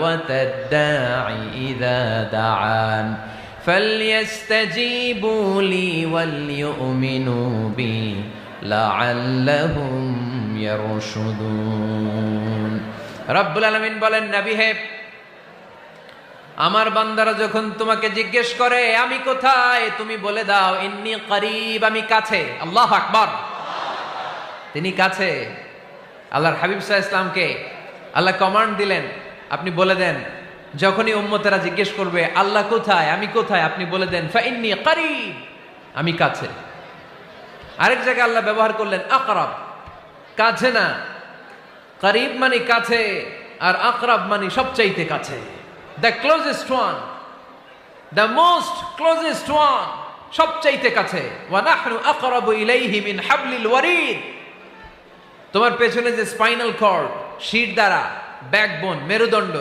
দাওয়াতাদ দাঈ ইযা দাআন ফালইস্তাজীবু লি ওয়াল ইউমিনু বি লাআল্লাহুম ইয়ারশুদুন। রব্বুল আলামিন বলেন, নবী হে, আমার বান্দারা যখন তোমাকে জিজ্ঞেস করে আমি কোথায়, তুমি বলে দাও ইন্নী করিব, আমি কাছে। আল্লাহু আকবার। তিনি কাছে। আল্লাহর হাবিব সাল্লাল্লাহু আলাইহি ওয়াসাল্লামকে আল্লাহ কমান্ড দিলেন, আপনি বলে দেন যখনই উম্মতেরা জিজ্ঞেস করবে আল্লাহ কোথায়, আমি কোথায়, আপনি বলে দেন ফাইন্নী করিব, আমি কাছে। আরেক জায়গায় আল্লাহ ব্যবহার করলেন আকরাব, কাছে না। করিব মানে কাছে, আর আকরাব মানে সবচাইতে কাছে। The closest one, the most closest one, সবচাইতে কাছে। ওয়া নাহনু আকরাবু ইলাইহি মিন হাবলিল ওয়ারিদ। তোমার পেছনে যে স্পাইনাল কর্ড, শির দ্বারা, ব্যাকবোন, মেরুদণ্ড